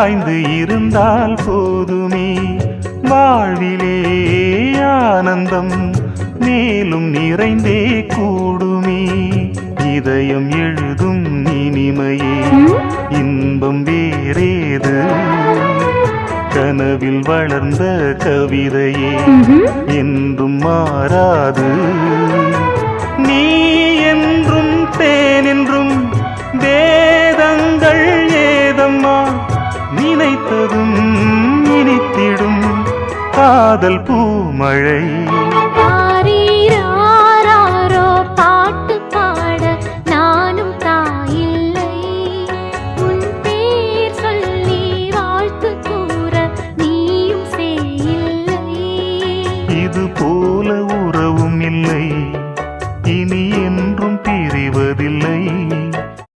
சாய்ந்து இருந்தால் போதுமே வாழ்விலே ஆனந்தம் மேலும் நிறைந்தே கூடுமே இதயம் எழுதும் இனிமையே இன்பம் வேறேது கனவில் வளர்ந்த கவிதையே என்றும் மாறாது நீ என்றும் தேன் என்றும் வேதங்கள் ஏதம்மா நினைத்ததும் இனித்திடும் காதல் பூமழை